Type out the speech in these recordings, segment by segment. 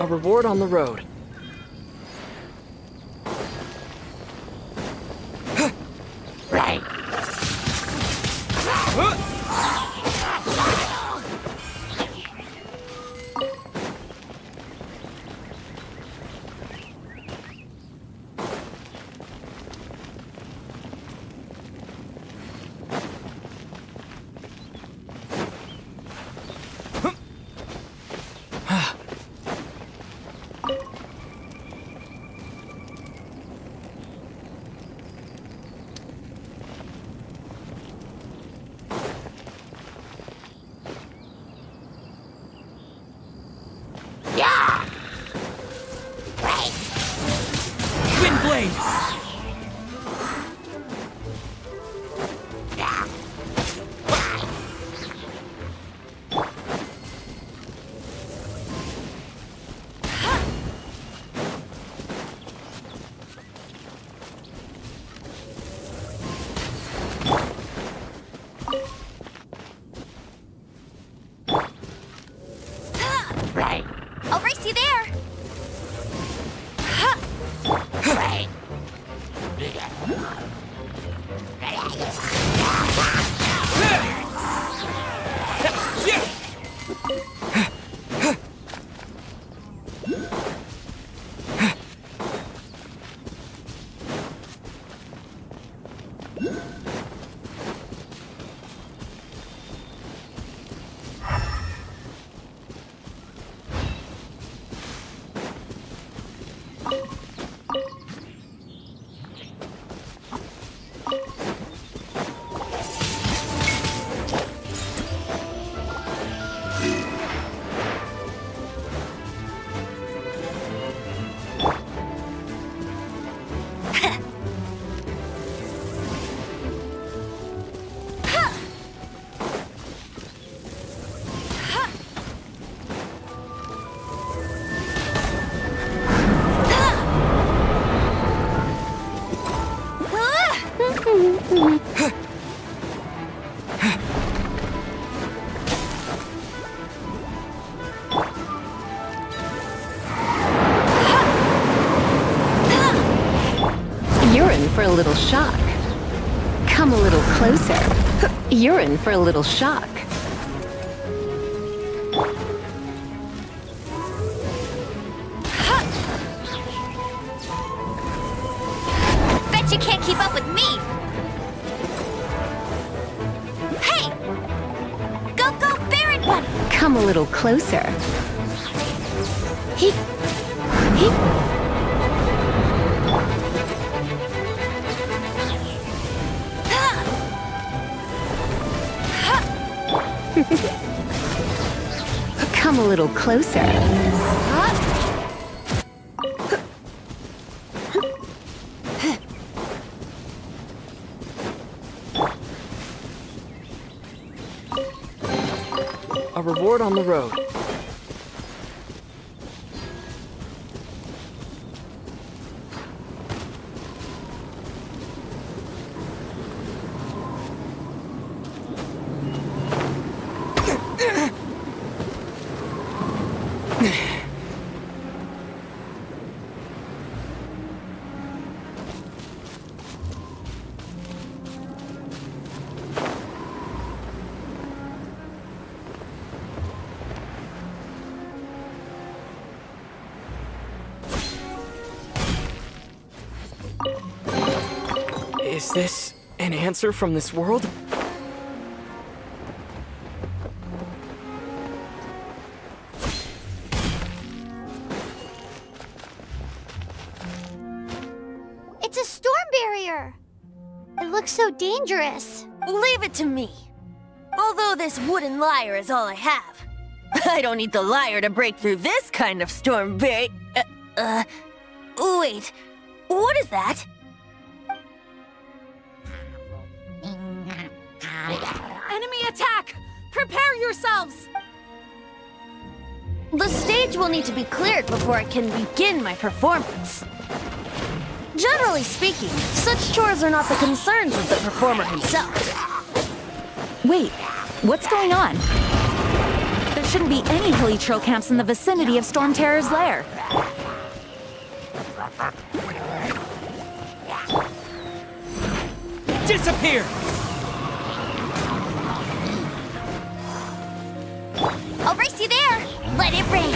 A reward on the road. You're in for a little shock. Come a little closer. You're in for a little shock. Bet you can't keep up with me! Hey! Go, go, Baron Bunny! Come a little closer. He. Come a little closer. A reward on the road. Is this an answer from this world? It's a storm barrier! It looks so dangerous. Leave it to me. Although this wooden lyre is all I have. I don't need the lyre to break through this kind of storm wait, what is that? Enemy attack! Prepare yourselves! The stage will need to be cleared before I can begin my performance. Generally speaking, such chores are not the concerns of the performer himself. Wait, what's going on? There shouldn't be any hilly troll camps in the vicinity of Storm Terror's lair. Disappear! I'll race you there! Let it rain!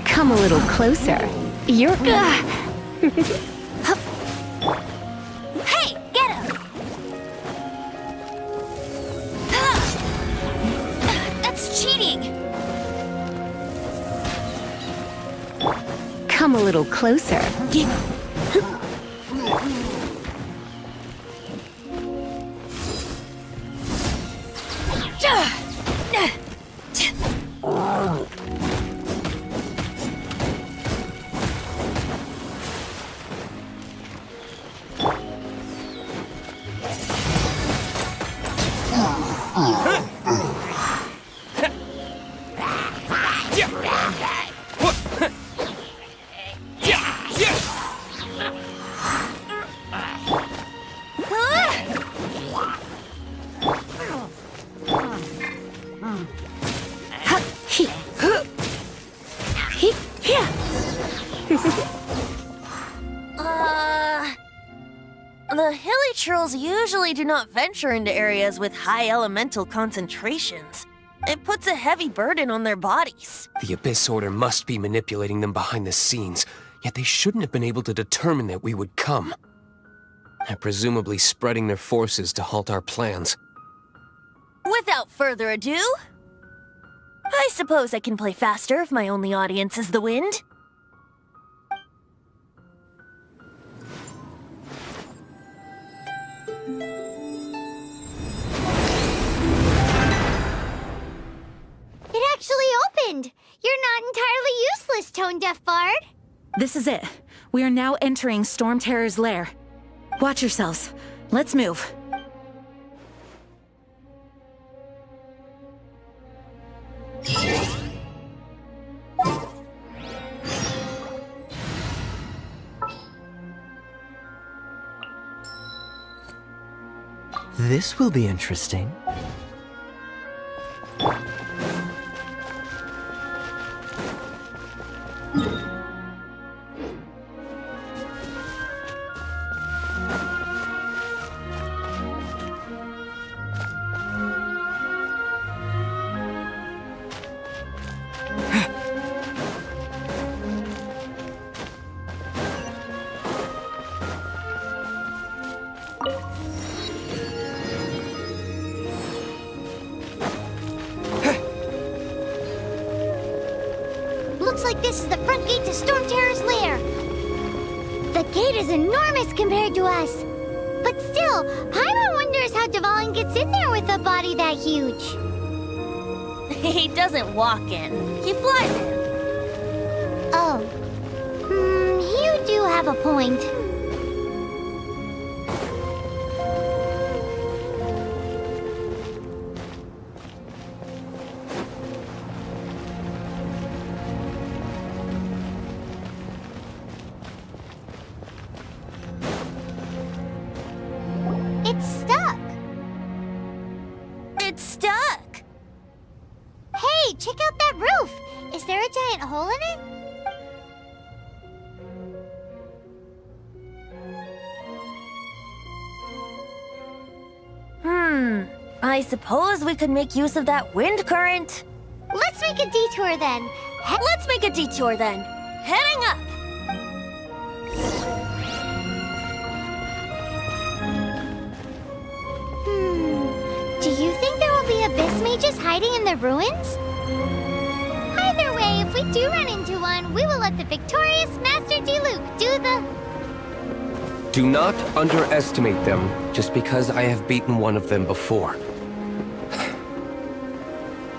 Come a little closer. You're. Hey, get him! That's cheating! Come a little closer. The hilly trolls usually do not venture into areas with high elemental concentrations. It puts a heavy burden on their bodies. The Abyss Order must be manipulating them behind the scenes, yet they shouldn't have been able to determine that we would come. They're presumably spreading their forces to halt our plans. Without further ado, I suppose I can play faster if my only audience is the wind. It actually opened! You're not entirely useless, Tone-Deaf Bard. This is it. We are now entering Storm Terror's lair. Watch yourselves. Let's move. This will be interesting. Looks like this is the front gate to Storm Terror's lair. The gate is enormous compared to us. But still, Paimon wonders how Dvalin gets in there with a body that huge. He doesn't walk in, he flies in. Oh. You do have a point. It's stuck. It's stuck. Hey, check out that roof. Is there a giant hole in it? I suppose we could make use of that wind current. Let's make a detour then. Let's make a detour then. Heading up. Do you think there will be abyss mages hiding in the ruins? Either way, if we do run into one, we will let the victorious Master Diluc do the... Do not underestimate them just because I have beaten one of them before.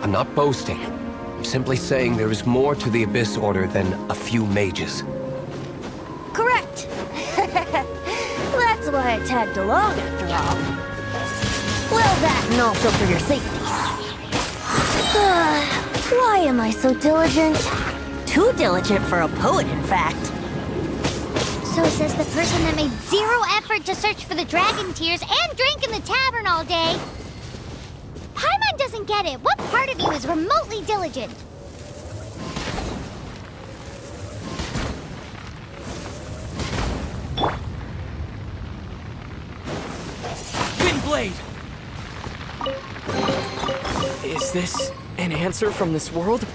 I'm not boasting. I'm simply saying there is more to the Abyss Order than a few mages. Correct. That's why I tagged along after all. Well, that and also for your safety. Why am I so diligent? Too diligent for a poet, in fact. So says the person that made zero effort to search for the dragon tears and drank in the tavern all day. Paimon doesn't get it. What part of you is remotely diligent? Wind Blade! Is this an answer from this world?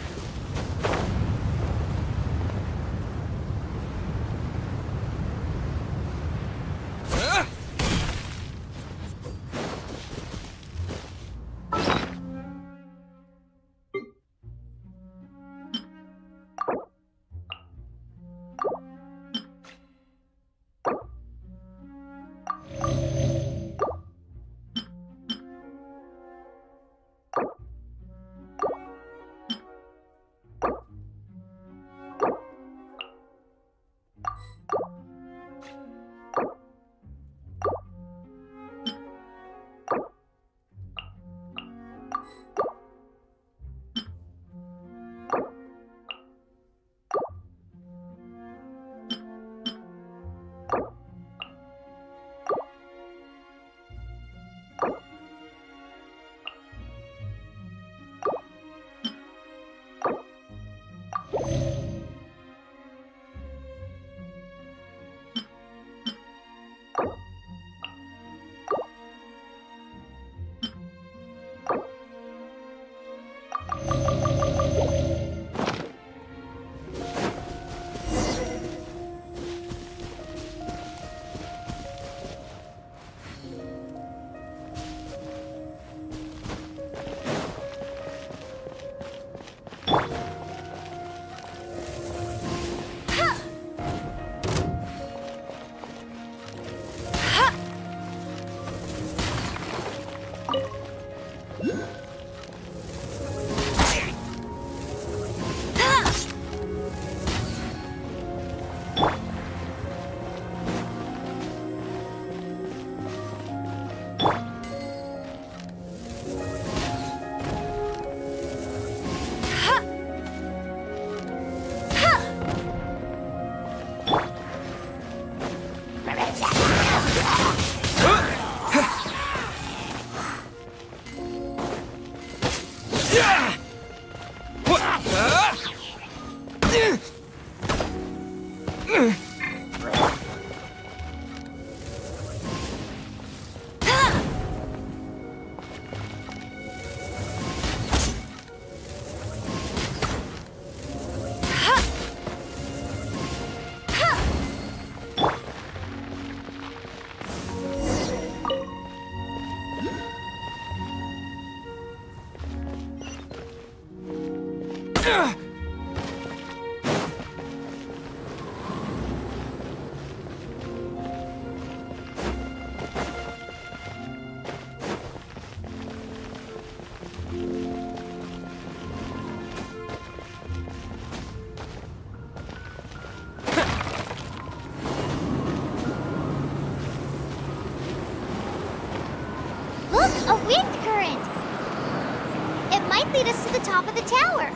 top of the tower.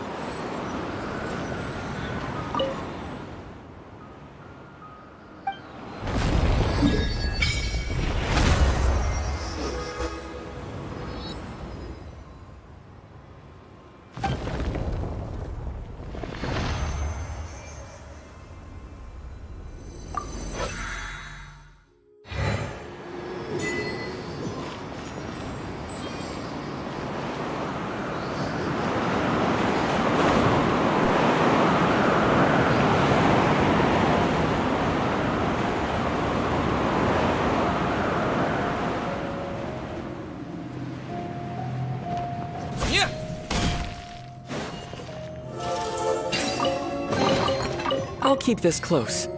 I'll keep this close.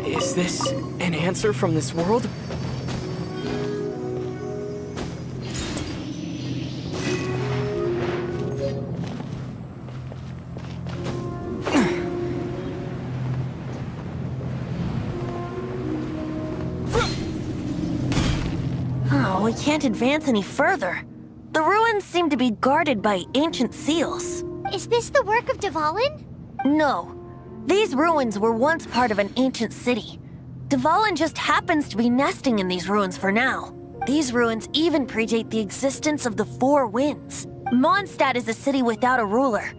Is this an answer from this world? Oh, we can't advance any further. The ruins seem to be guarded by ancient seals. Is this the work of Dvalin? No. These ruins were once part of an ancient city. Dvalin just happens to be nesting in these ruins for now. These ruins even predate the existence of the Four Winds. Mondstadt is a city without a ruler.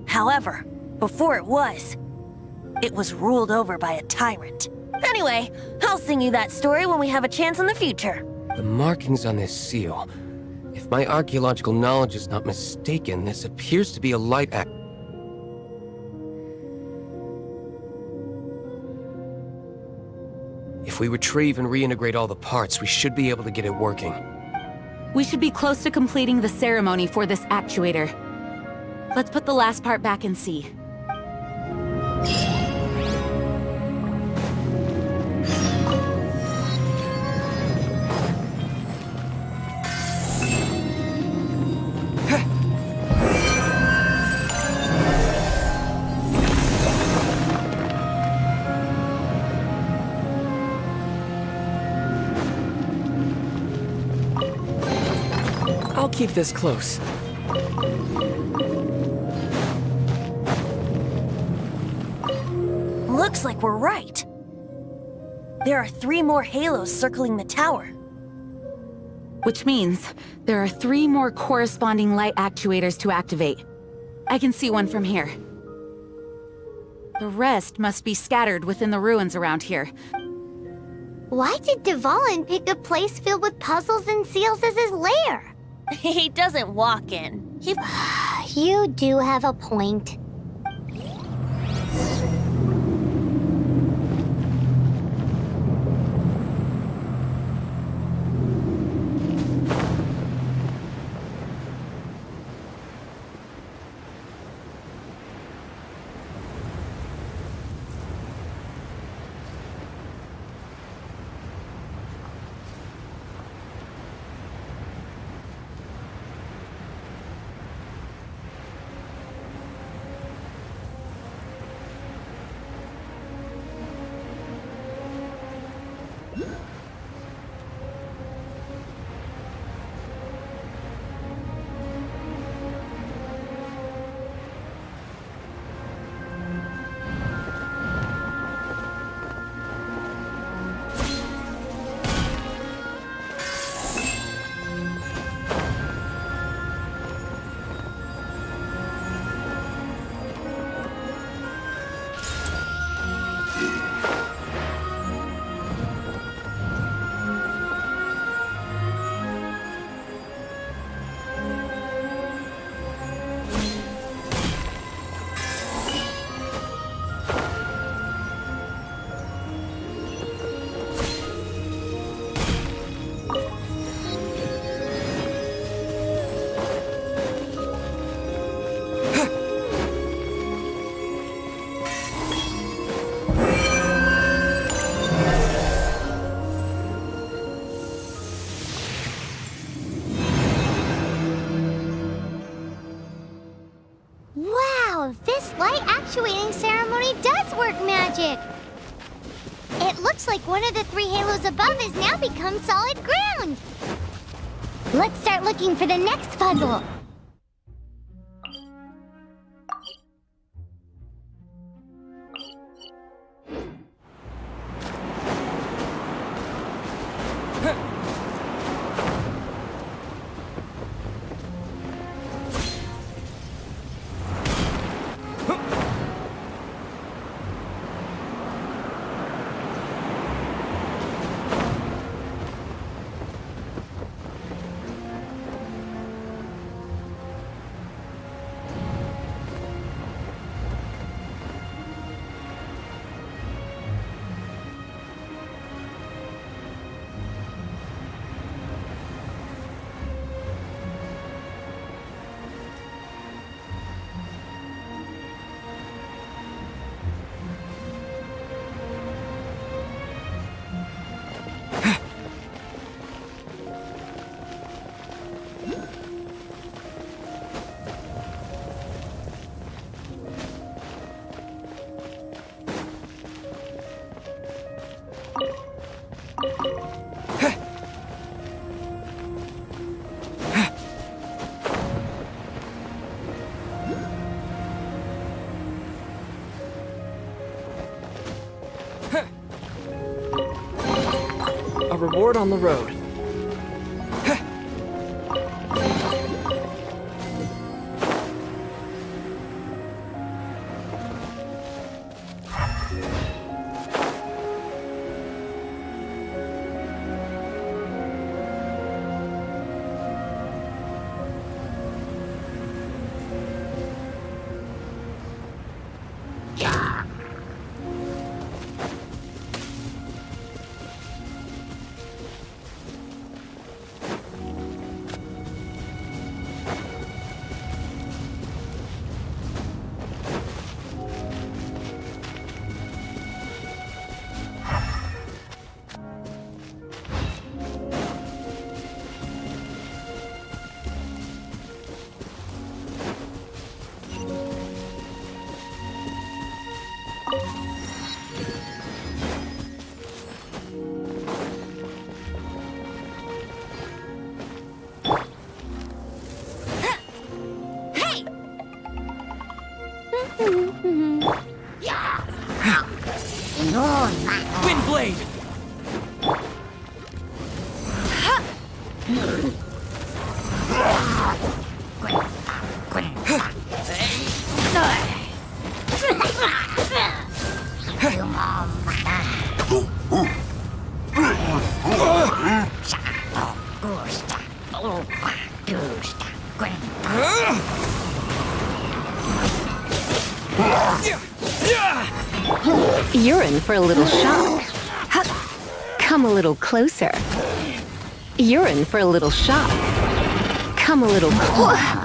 However, before it was ruled over by a tyrant. Anyway, I'll sing you that story when we have a chance in the future. The markings on this seal. If my archaeological knowledge is not mistaken, this appears to be a light act. If we retrieve and reintegrate all the parts, we should be able to get it working. We should be close to completing the ceremony for this actuator. Let's put the last part back and see. I'll keep this close. Looks like we're right. There are 3 more halos circling the tower. Which means there are 3 more corresponding light actuators to activate. I can see one from here. The rest must be scattered within the ruins around here. Why did Dvalin pick a place filled with puzzles and seals as his lair? He doesn't walk in. You do have a point. light actuating ceremony does work magic. It looks like one of the 3 halos above has now become solid ground. Let's start looking for the next puzzle. A reward on the road. Windblade! You're in for a little shock. Come a little closer. You're in for a little shock. Come a little closer.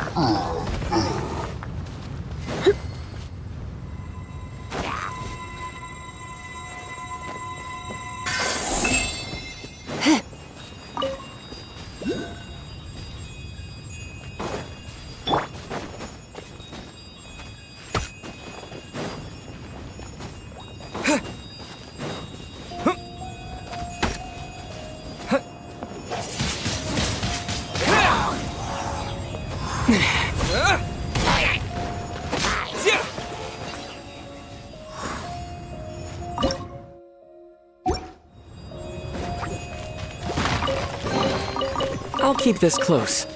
I'll keep this close.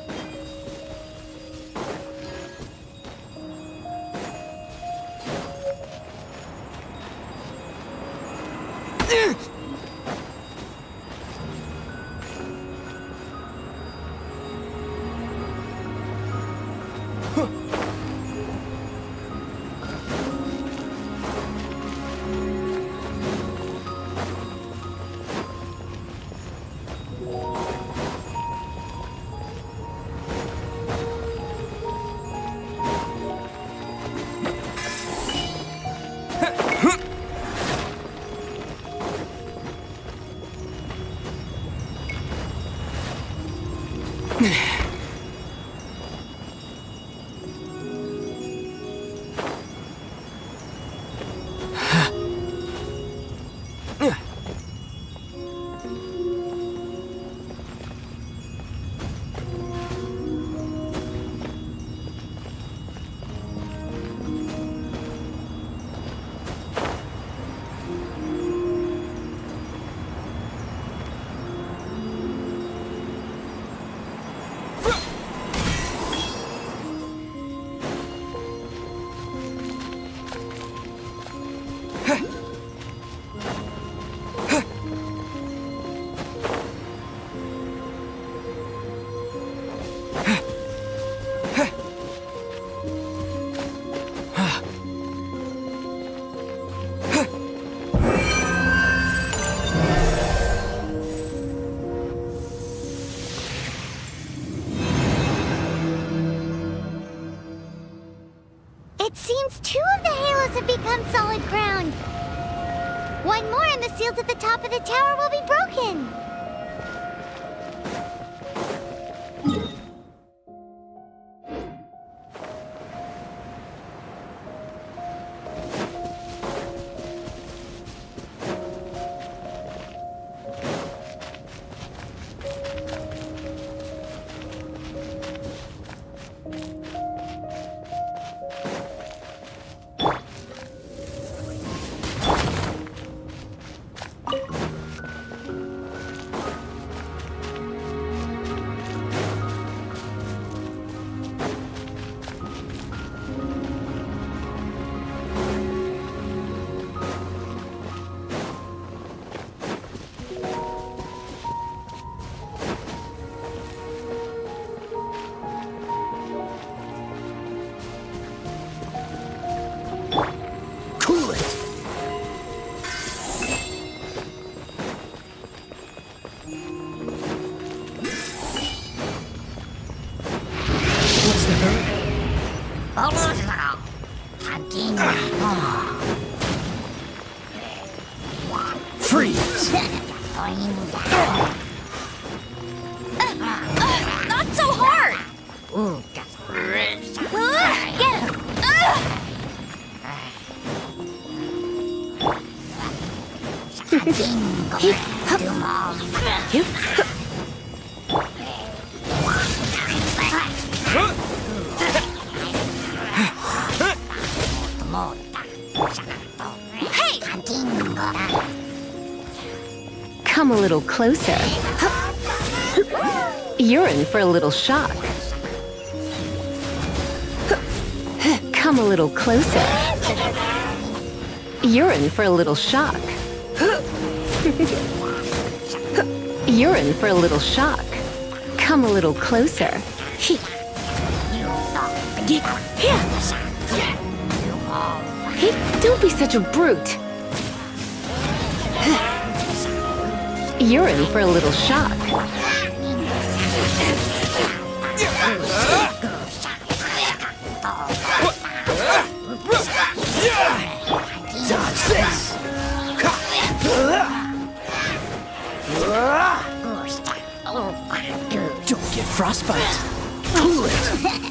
It seems 2 of the halos have become solid ground. 1 more and the seals at the top of the tower will be broken. Freeze! Not so hard! Get him! Hey! Come a little closer. You're in for a little shock. Come a little closer. You're in for a little shock. You're in for a little shock. Come a little closer. Hey, don't be such a brute. You're in for a little shock. Dodge this! Don't get frostbite. Cool it.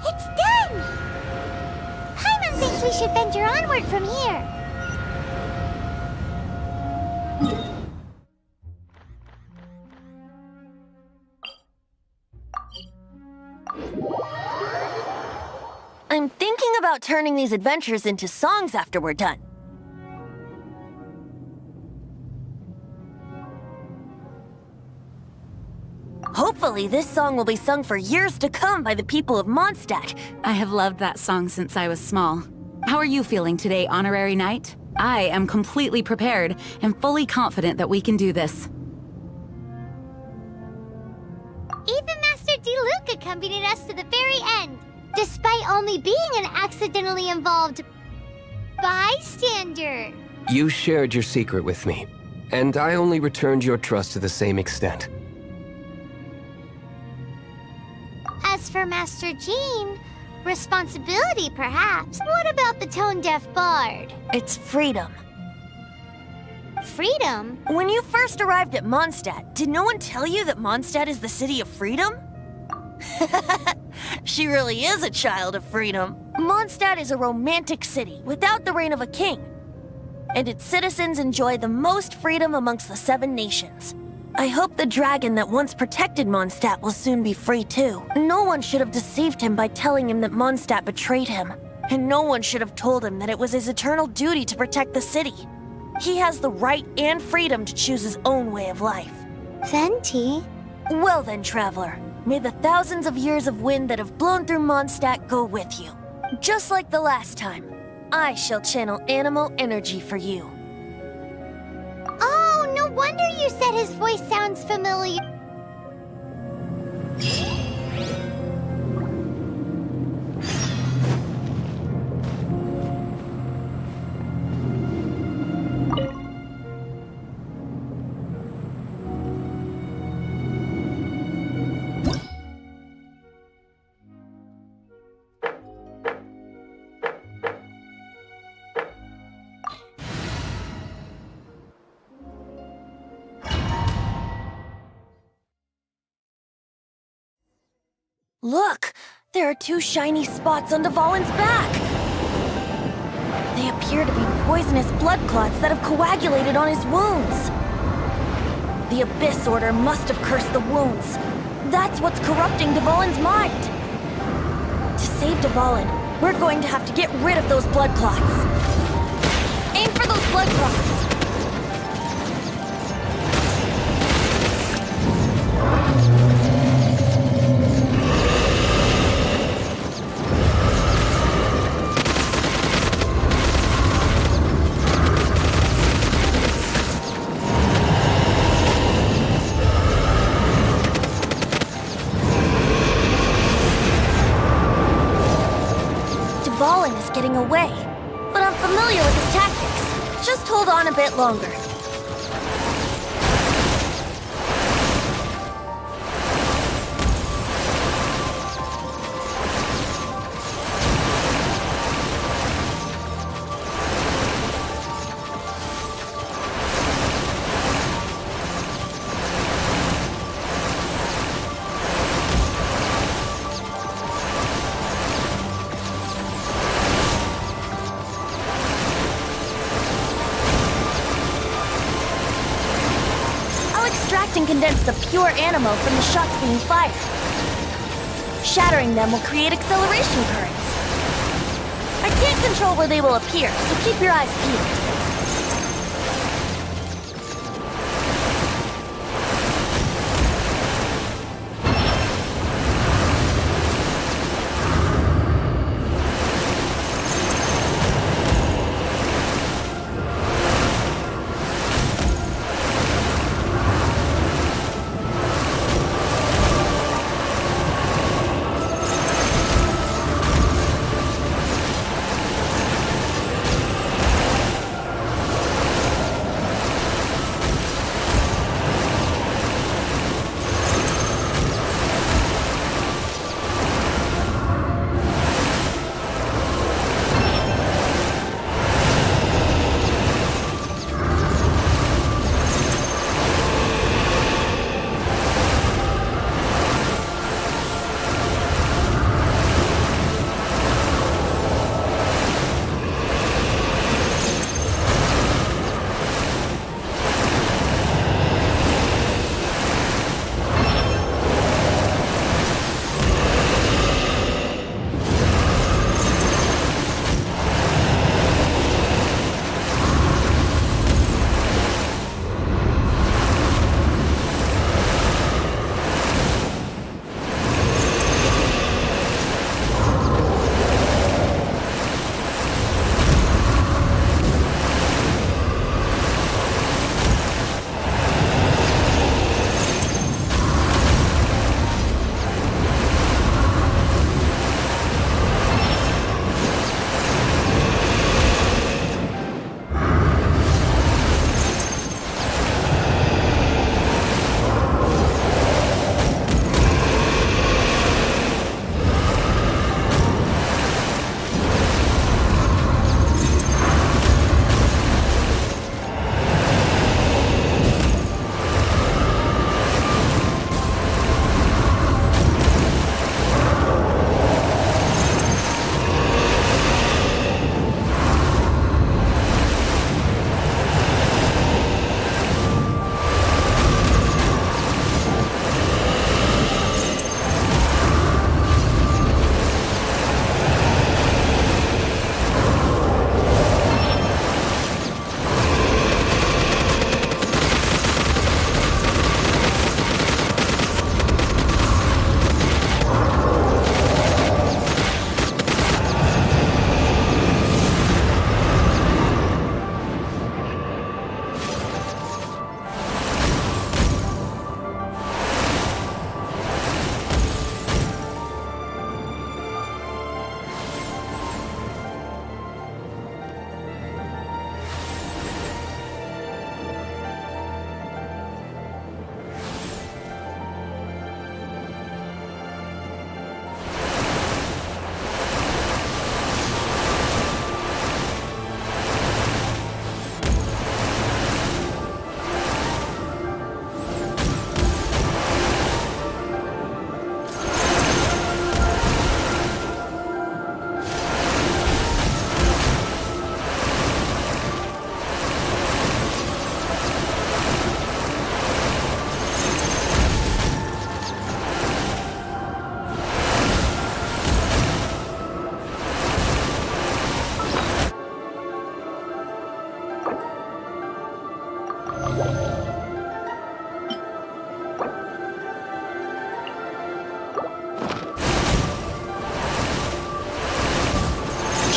It's done! Paimon thinks we should venture onward from here. I'm thinking about turning these adventures into songs after we're done. Hopefully, this song will be sung for years to come by the people of Mondstadt. I have loved that song since I was small. How are you feeling today, Honorary Knight? I am completely prepared and fully confident that we can do this. Even Master D-Luke accompanied us to the very end, despite only being an accidentally involved bystander. You shared your secret with me, and I only returned your trust to the same extent. As for Master Jean, responsibility perhaps. What about the tone-deaf bard? It's freedom. Freedom? When you first arrived at Mondstadt, did no one tell you that Mondstadt is the city of freedom? She really is a child of freedom. Mondstadt is a romantic city without the reign of a king, and its citizens enjoy the most freedom amongst the 7 nations. I hope the dragon that once protected Mondstadt will soon be free too. No one should have deceived him by telling him that Mondstadt betrayed him, and no one should have told him that it was his eternal duty to protect the city. He has the right and freedom to choose his own way of life. Venti? Well then, traveler, May the thousands of years of wind that have blown through Mondstadt go with you. Just like the last time, I shall channel animal energy for you. Oh, no wonder you said his voice sounds familiar. Look! There are two shiny spots on Dvalin's back! They appear to be poisonous blood clots that have coagulated on his wounds. The Abyss Order must have cursed the wounds. That's what's corrupting Dvalin's mind. To save Dvalin, we're going to have to get rid of those blood clots. Aim for those blood clots! Dvalin is getting away, but I'm familiar with his tactics. Just hold on a bit longer. Extract and condense the pure animal from the shots being fired. Shattering them will create acceleration currents. I can't control where they will appear, so keep your eyes peeled.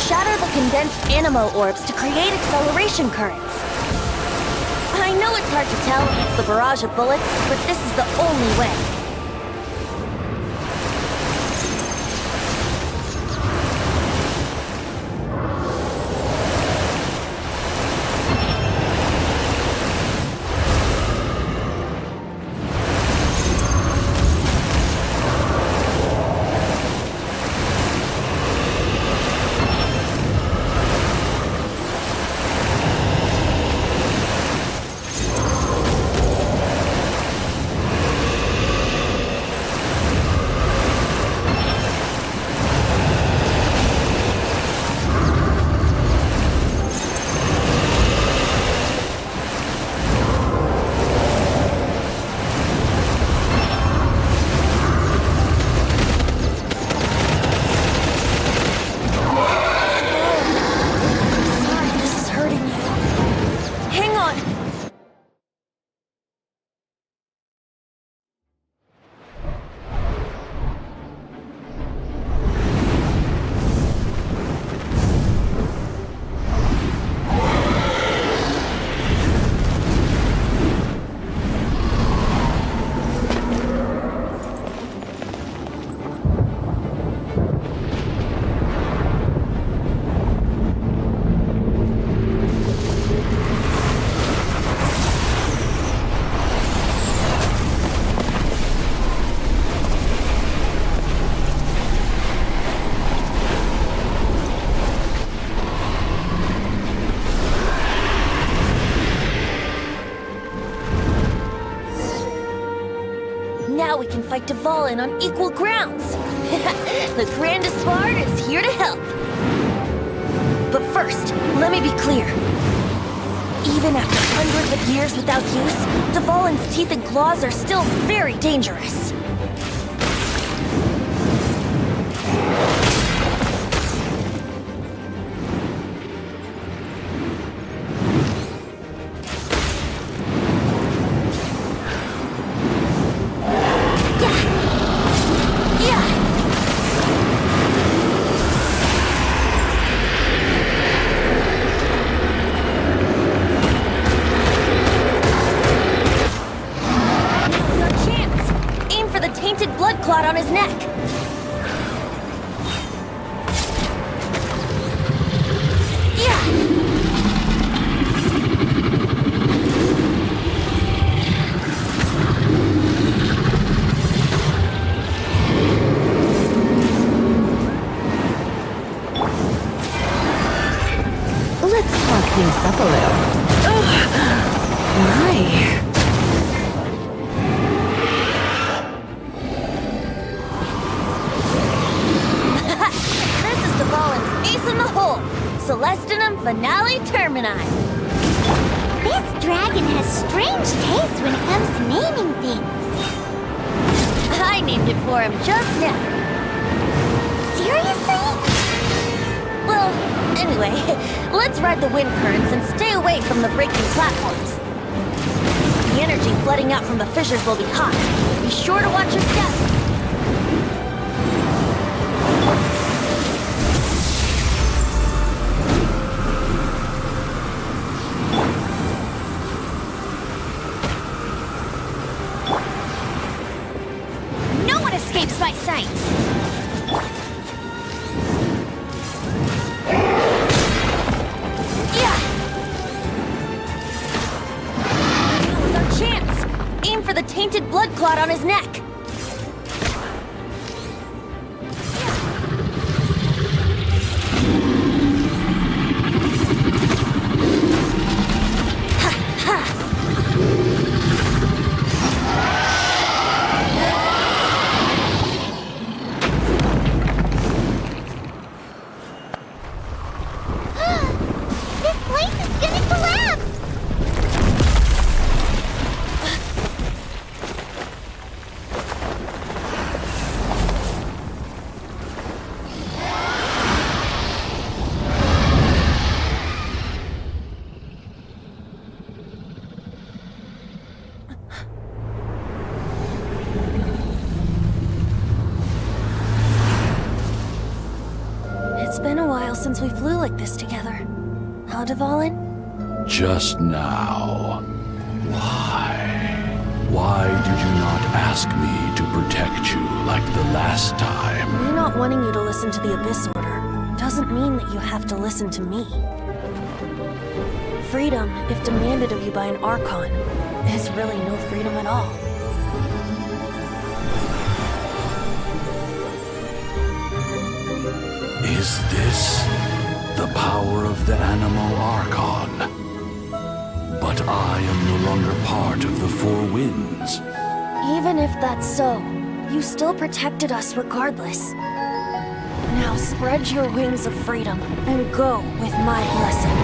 shatter the condensed animo orbs to create acceleration currents. I know it's hard to tell against the barrage of bullets, but this is the only way. Now we can fight Dvalin on equal grounds. The grandest bard is here to help. But first, let me be clear. Even after hundreds of years without use, Dvalin's teeth and claws are still very dangerous. Blood clot on his neck. Yeah. Let's talk things up a little. My. Celestinum Finale Termini. This dragon has strange taste when it comes to naming things. I named it for him just now. Seriously? Well, anyway, let's ride the wind currents and stay away from the breaking platforms. The energy flooding out from the fissures will be hot. Be sure to watch your step. Escapes my sights. Yeah. That was our chance. Aim for the tainted blood clot on his neck. It's been a while since we flew like this together. Huh, Dvalin? Just now. Why? Why did you not ask me to protect you like the last time? Me not wanting you to listen to the Abyss Order doesn't mean that you have to listen to me. Freedom, if demanded of you by an Archon, is really no freedom at all. Is this the power of the Animo Archon? But I am no longer part of the Four Winds. Even if that's so, you still protected us regardless. Now spread your wings of freedom and go with my blessing.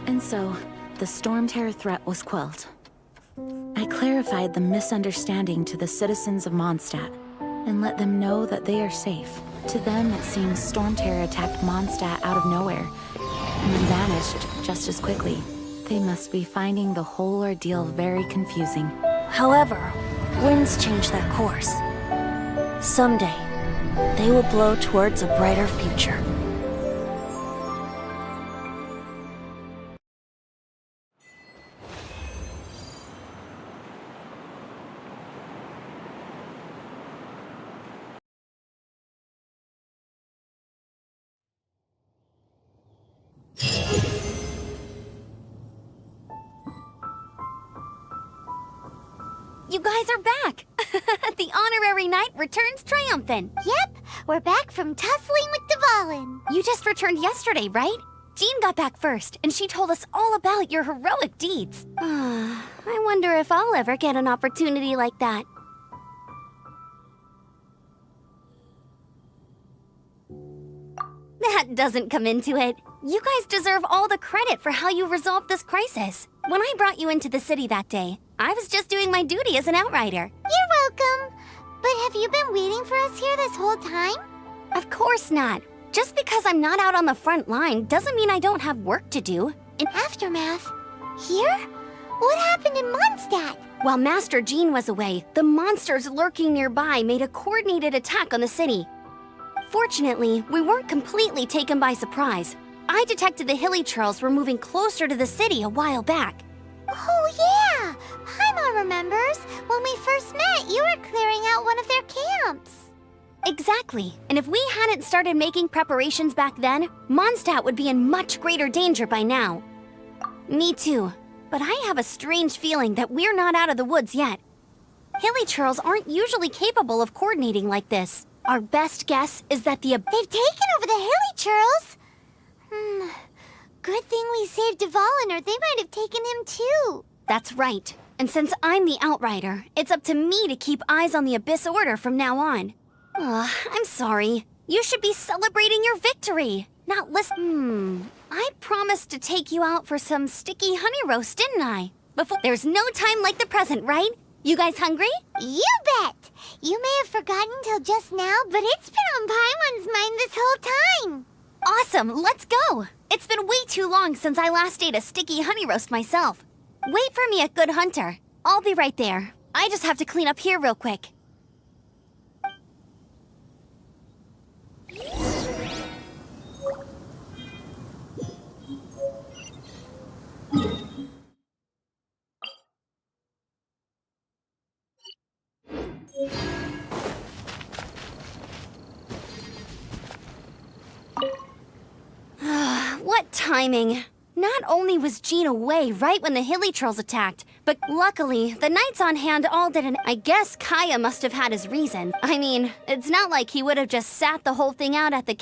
And so, the Storm Terror threat was quelled. I clarified the misunderstanding to the citizens of Mondstadt, and let them know that they are safe. To them, it seems Storm Terror attacked Mondstadt out of nowhere, and then vanished just as quickly. They must be finding the whole ordeal very confusing. However, winds change their course. Someday, they will blow towards a brighter future. You guys are back! The honorary knight returns triumphant. Yep, we're back from tussling with Dvalin. You just returned yesterday, right? Jean got back first, and she told us all about your heroic deeds. I wonder if I'll ever get an opportunity like that. That doesn't come into it. You guys deserve all the credit for how you resolved this crisis. When I brought you into the city that day, I was just doing my duty as an outrider. You're welcome. But have you been waiting for us here this whole time? Of course not. Just because I'm not out on the front line doesn't mean I don't have work to do. In Aftermath? Here? What happened in Mondstadt? While Master Jean was away, the monsters lurking nearby made a coordinated attack on the city. Fortunately, we weren't completely taken by surprise. I detected the Hilly Churls were moving closer to the city a while back. Oh yeah! Paimon remembers. When we first met, you were clearing out one of their camps. Exactly. And if we hadn't started making preparations back then, Mondstadt would be in much greater danger by now. Me too. But I have a strange feeling that we're not out of the woods yet. Hilly Churls aren't usually capable of coordinating like this. Our best guess is that they've taken over the Hilly Churls! Good thing we saved Dvalin, or they might have taken him too. That's right. And since I'm the Outrider, it's up to me to keep eyes on the Abyss Order from now on. I'm sorry. You should be celebrating your victory, not listen. I promised to take you out for some sticky honey roast, didn't I? There's no time like the present, right? You guys hungry? You bet! You may have forgotten till just now, but it's been on Paimon's mind this whole time. Awesome, let's go! It's been way too long since I last ate a sticky honey roast myself. Wait for me at Good Hunter. I'll be right there. I just have to clean up here real quick. What timing! Not only was Jean away right when the Hilly Churls attacked, but luckily, the knights on hand all didn't. I guess Kaya must have had his reason. I mean, it's not like he would have just sat the whole thing out at the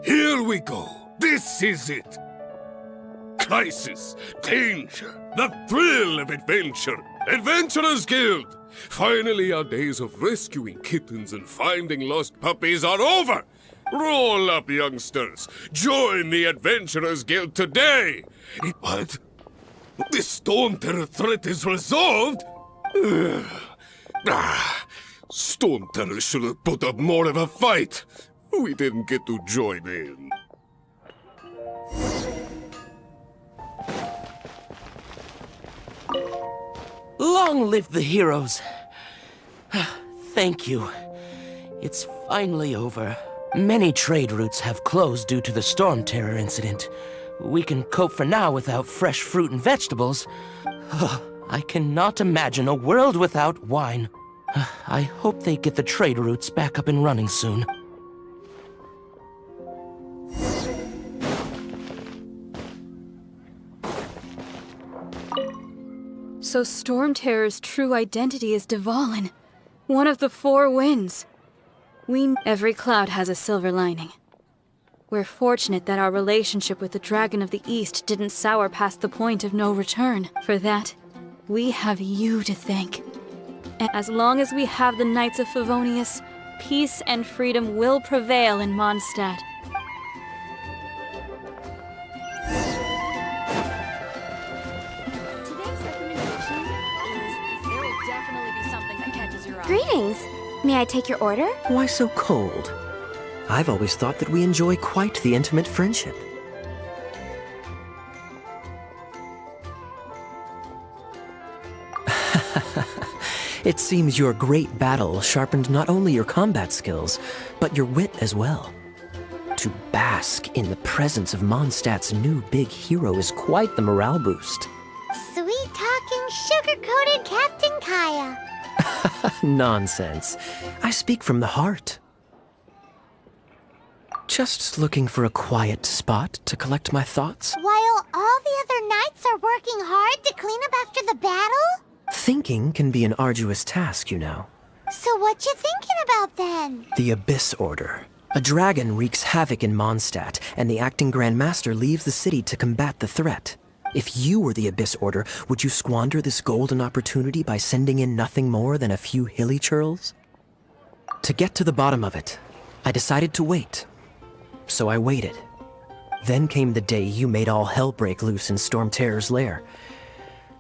Here we go. This is it. Crisis, danger, the thrill of adventure, Adventurers Guild! Finally, our days of rescuing kittens and finding lost puppies are over! Roll up, youngsters! Join the Adventurers Guild today! What? The Storm Terror threat is resolved? Storm Terror should have put up more of a fight. We didn't get to join in. Long live the heroes. Thank you. It's finally over. Many trade routes have closed due to the Storm Terror incident. We can cope for now without fresh fruit and vegetables. I cannot imagine a world without wine. I hope they get the trade routes back up and running soon. So Storm Terror's true identity is Dvalin, one of the four winds. Every cloud has a silver lining. We're fortunate that our relationship with the Dragon of the East didn't sour past the point of no return. For that, we have you to thank. And as long as we have the Knights of Favonius, peace and freedom will prevail in Mondstadt. Today's recommendation is there will definitely be something that catches your eye. Greetings. May I take your order? Why so cold? I've always thought that we enjoy quite the intimate friendship. It seems your great battle sharpened not only your combat skills, but your wit as well. To bask in the presence of Mondstadt's new big hero is quite the morale boost. Sweet-talking, sugar-coated Captain Kaya. Nonsense. I speak from the heart. Just looking for a quiet spot to collect my thoughts. While all the other knights are working hard to clean up after the battle? Thinking can be an arduous task, you know. So what you thinking about then? The Abyss Order. A dragon wreaks havoc in Mondstadt, and the acting Grand Master leaves the city to combat the threat. If you were the Abyss Order, would you squander this golden opportunity by sending in nothing more than a few hilly churls? To get to the bottom of it, I decided to wait. So I waited. Then came the day you made all hell break loose in Storm Terror's lair.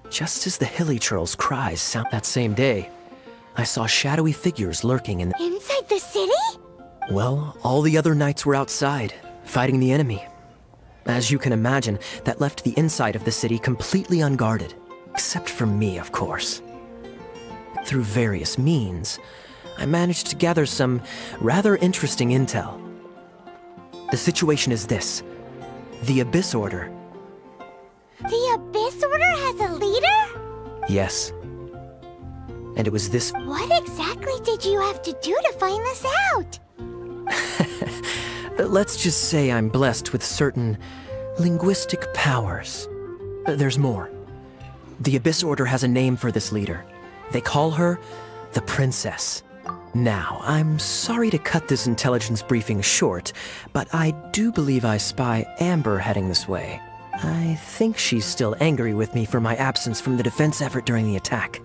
Just as the hilly churls' cries sound that same day, I saw shadowy figures lurking in the... Inside the city? Well, all the other knights were outside, fighting the enemy. As you can imagine, that left the inside of the city completely unguarded. Except for me, of course. Through various means, I managed to gather some rather interesting intel. The situation is this. The Abyss Order... The Abyss Order has a leader? Yes. And it was this... What exactly did you have to do to find this out? Let's just say I'm blessed with certain linguistic powers. There's more. The Abyss Order has a name for this leader. They call her the Princess. Now, I'm sorry to cut this intelligence briefing short, but I do believe I spy Amber heading this way. I think she's still angry with me for my absence from the defense effort during the attack.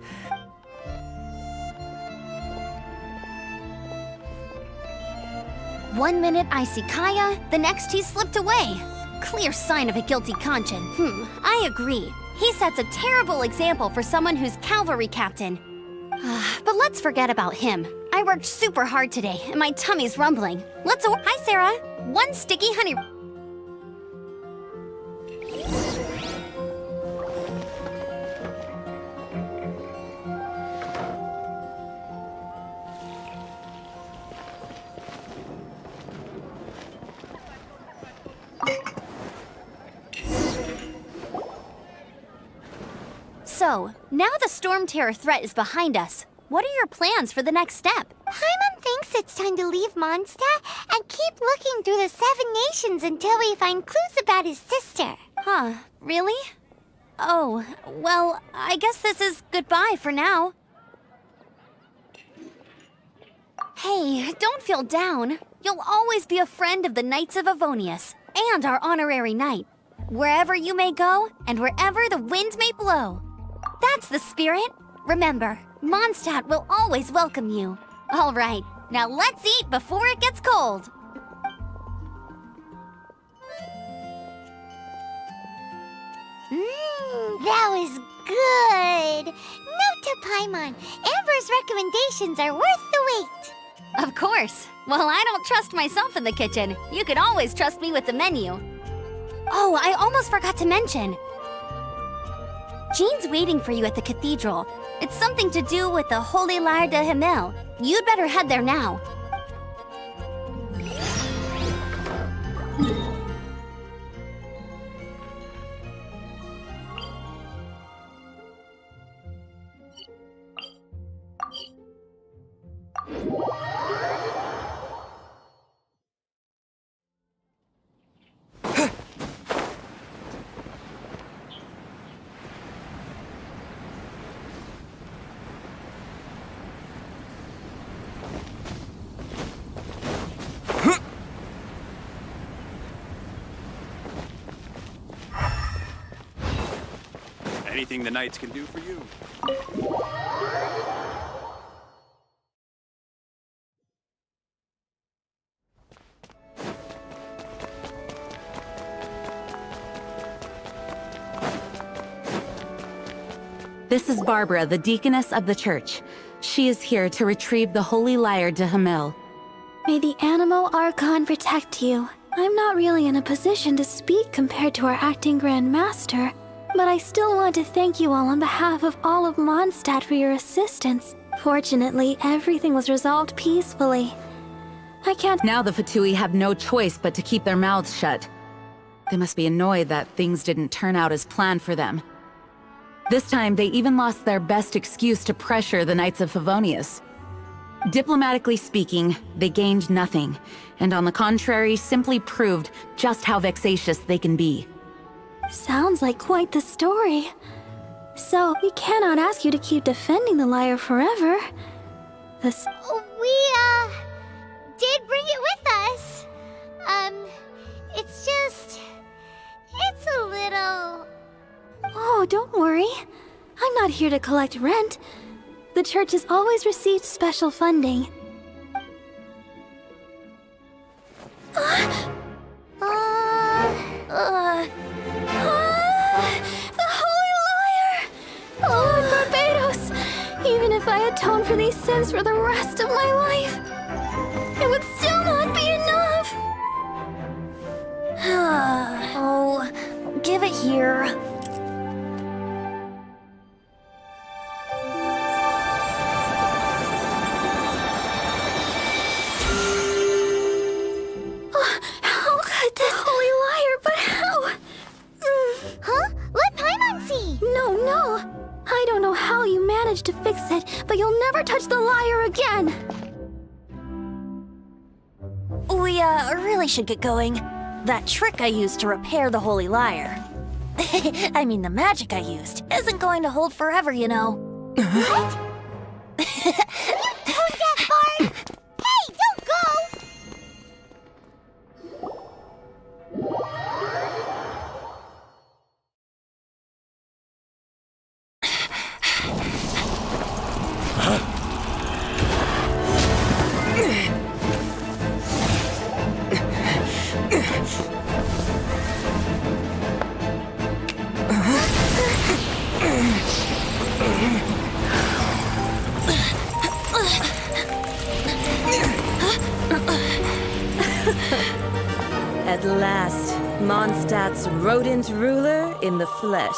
One minute I see Kaya, the next he's slipped away. Clear sign of a guilty conscience. I agree. He sets a terrible example for someone who's cavalry captain. But let's forget about him. I worked super hard today, and my tummy's rumbling. Hi, Sarah. One sticky honey... So, now the Storm Terror threat is behind us. What are your plans for the next step? Paimon thinks it's time to leave Mondstadt and keep looking through the 7 nations until we find clues about his sister. Huh, really? Oh, well, I guess this is goodbye for now. Hey, don't feel down. You'll always be a friend of the Knights of Avonius, and our honorary knight. Wherever you may go, and wherever the wind may blow. That's the spirit. Remember, Mondstadt will always welcome you. All right, now let's eat before it gets cold. That was good. Note to Paimon, Amber's recommendations are worth the wait. Of course. Well, I don't trust myself in the kitchen. You can always trust me with the menu. Oh, I almost forgot to mention. Jean's waiting for you at the cathedral. It's something to do with the Holy Lyre de Himmel. You'd better head there now. Anything the Knights can do for you. This is Barbara, the deaconess of the church. She is here to retrieve the Holy Lyre de Himmel. May the Animal Archon protect you. I'm not really in a position to speak compared to our acting Grand Master, but I still want to thank you all on behalf of all of Mondstadt for your assistance. Fortunately, everything was resolved peacefully. I can't— Now the Fatui have no choice but to keep their mouths shut. They must be annoyed that things didn't turn out as planned for them. This time, they even lost their best excuse to pressure the Knights of Favonius. Diplomatically speaking, they gained nothing, and on the contrary, simply proved just how vexatious they can be. Sounds like quite the story. So, we cannot ask you to keep defending the lyre forever. We, did bring it with us. It's a little... Oh, don't worry. I'm not here to collect rent. The church has always received special funding. The Holy Lyre! Lord Barbados! Even if I atone for these sins for the rest of my life, it would still not be enough! Oh, give it here. How could this Holy Lyre, but how? Huh? Let Paimon see! No. I don't know how you managed to fix it, but you'll never touch the lyre again! We, really should get going. That trick I used to repair the Holy Lyre. I mean, the magic I used isn't going to hold forever, you know. What? You tone-deaf bard! Hey, don't go! At last, Mondstadt's rodent ruler in the flesh.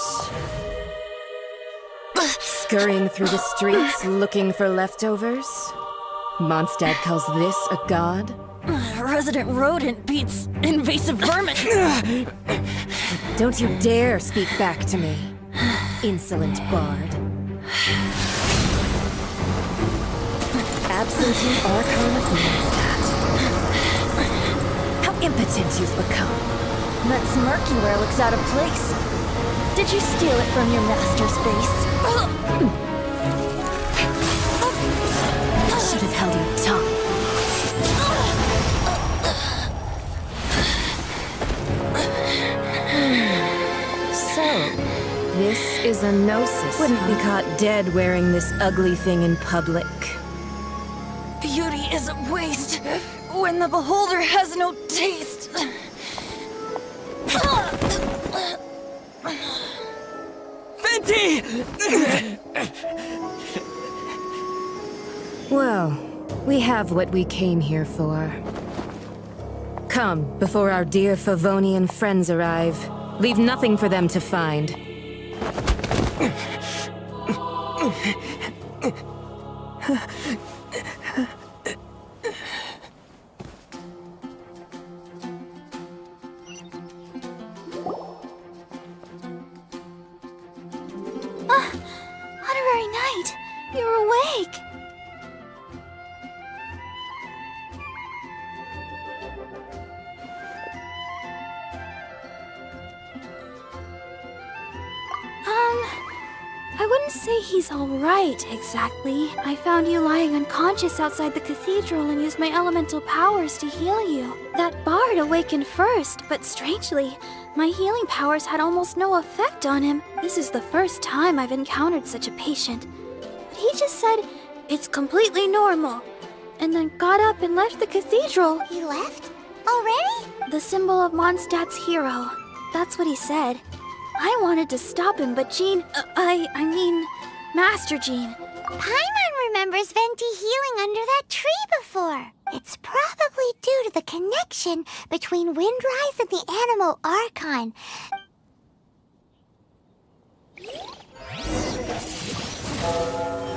Scurrying through the streets looking for leftovers? Mondstadt calls this a god? Resident rodent beats invasive vermin. Don't you dare speak back to me, insolent bard. Absentee Archon of Mondstadt. How impotent you've become. That smirky wear looks out of place. Did you steal it from your master's face? You should have held your tongue. So, This is a gnosis. Wouldn't be caught dead wearing this ugly thing in public. Beauty is a waste when the beholder has no taste. Venti! Well, we have what we came here for. Come, before our dear Favonian friends arrive. Leave nothing for them to find. Honorary Knight, you're awake. I wouldn't say he's alright, exactly. I found you lying unconscious outside the cathedral and used my elemental powers to heal you. That bard awakened first, but strangely, my healing powers had almost no effect on him. This is the first time I've encountered such a patient. But he just said, it's completely normal, and then got up and left the cathedral. He left? Already? The symbol of Mondstadt's hero. That's what he said. I wanted to stop him, but I mean, Master Jean. Paimon remembers Venti healing under that tree before. It's probably due to the connection between Windrise and the Animal Archon.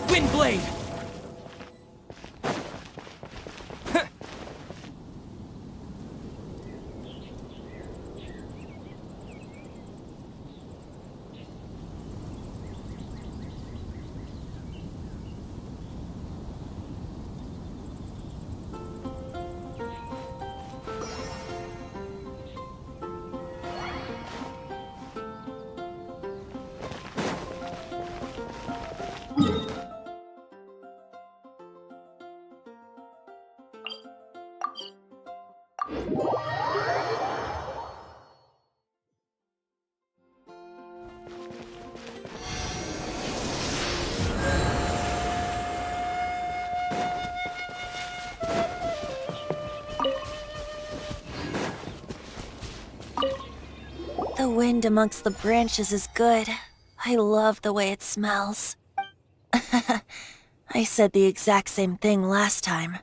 Windblade! The wind amongst the branches is good. I love the way it smells. I said the exact same thing last time.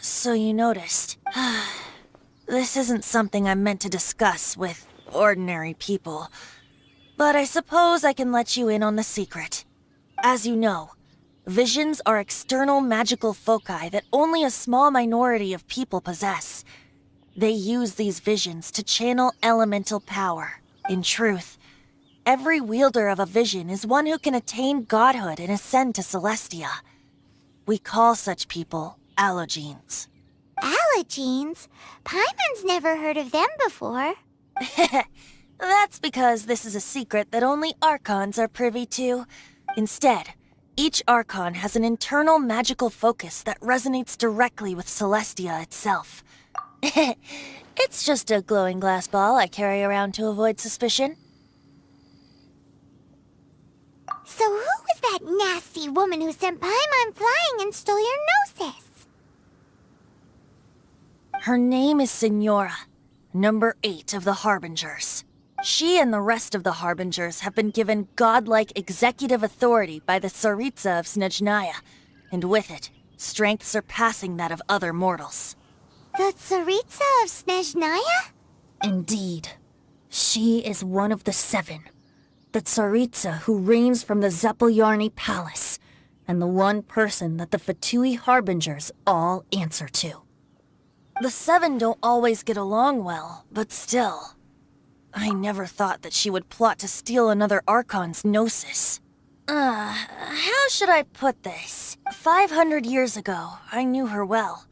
So you noticed. This isn't something I'm meant to discuss with ordinary people. But I suppose I can let you in on the secret. As you know, visions are external magical foci that only a small minority of people possess. They use these visions to channel elemental power. In truth, every wielder of a vision is one who can attain godhood and ascend to Celestia. We call such people allogenes. Allogenes? Paimon's never heard of them before. That's because this is a secret that only Archons are privy to. Instead, each Archon has an internal magical focus that resonates directly with Celestia itself. It's just a glowing glass ball I carry around to avoid suspicion. So who was that nasty woman who sent Paimon flying and stole your gnosis? Her name is Signora, number 8 of the Harbingers. She and the rest of the Harbingers have been given godlike executive authority by the Tsaritsa of Snezhnaya, and with it, strength surpassing that of other mortals. The Tsaritsa of Snezhnaya? Indeed. She is one of the 7. The Tsaritsa who reigns from the Zeppeljárny Palace, and the one person that the Fatui Harbingers all answer to. The 7 don't always get along well, but still. I never thought that she would plot to steal another Archon's gnosis. How should I put this? 500 years ago, I knew her well.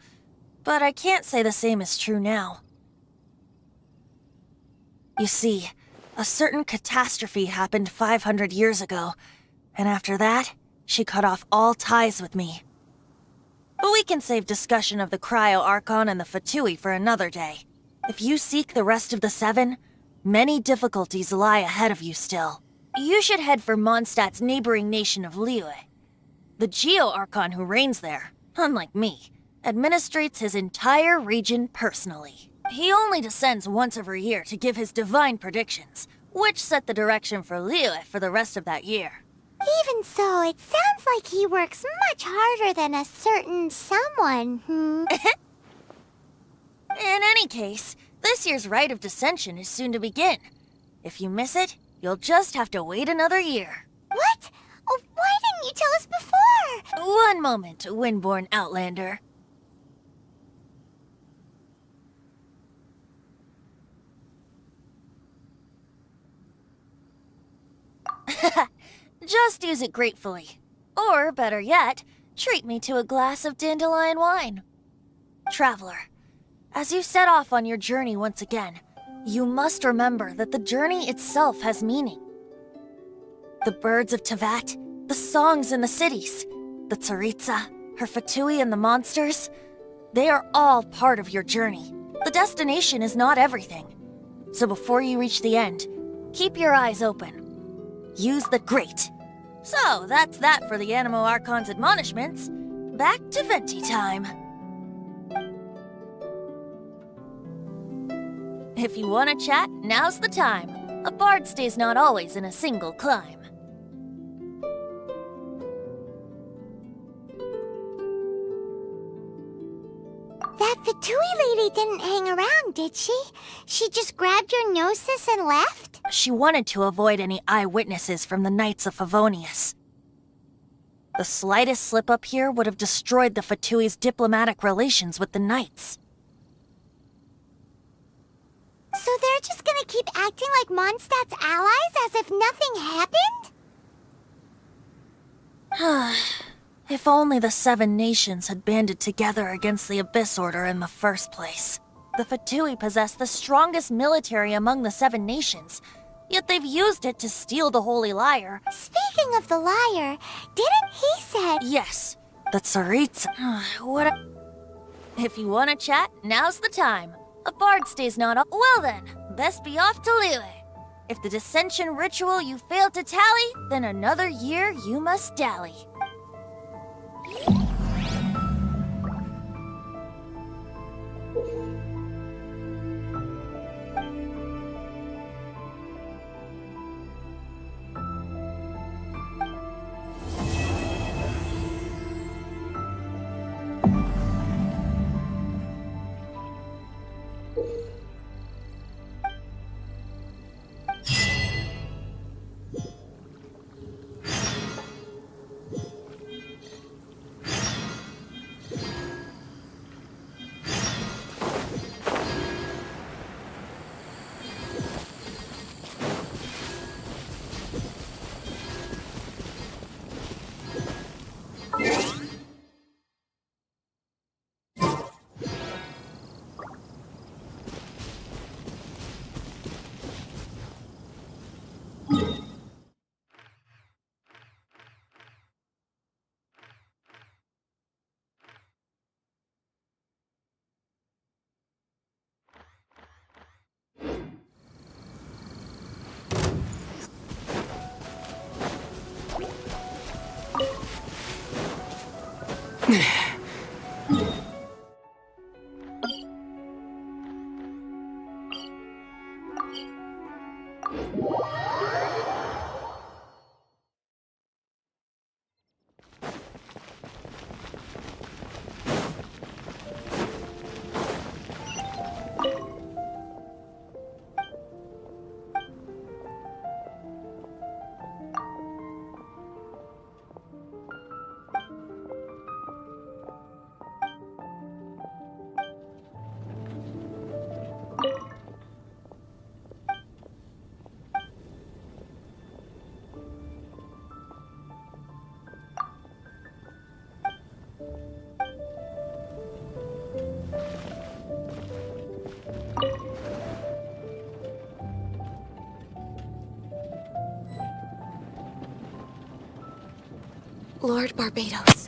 But I can't say the same is true now. You see, a certain catastrophe happened 500 years ago, and after that, she cut off all ties with me. But we can save discussion of the Cryo Archon and the Fatui for another day. If you seek the rest of the 7, Many difficulties lie ahead of you still. You should head for Mondstadt's neighboring nation of Liyue. The Geo-Archon who reigns there, unlike me, administrates his entire region personally. He only descends once every year to give his divine predictions, which set the direction for Liyue for the rest of that year. Even so, it sounds like he works much harder than a certain someone, In any case, this year's Rite of Descension is soon to begin. If you miss it, you'll just have to wait another year. What? Oh, why didn't you tell us before? One moment, Windborn Outlander. Just use it gratefully. Or, better yet, treat me to a glass of dandelion wine. Traveler, as you set off on your journey once again, you must remember that the journey itself has meaning. The birds of Tevat, the songs in the cities, the Tsaritsa, her Fatui and the monsters, they are all part of your journey. The destination is not everything. So before you reach the end, keep your eyes open. Use the great. So, that's that for the Animo Archon's admonishments. Back to Venti time. If you want to chat, now's the time. A bard stays not always in a single climb. That Fatui lady didn't hang around, did she? She just grabbed your gnosis and left? She wanted to avoid any eyewitnesses from the Knights of Favonius. The slightest slip-up here would have destroyed the Fatui's diplomatic relations with the Knights. So they're just gonna keep acting like Mondstadt's allies as if nothing happened? If only the Seven Nations had banded together against the Abyss Order in the first place. The Fatui possess the strongest military among the Seven Nations, yet they've used it to steal the Holy Lyre. Speaking of the lyre, didn't he say— Yes, the Tsaritsa. If you want to chat, now's the time. A bard stays not up. Well then, best be off to Liyue. If the dissension ritual you fail to tally, then another year you must dally. Lord Barbados.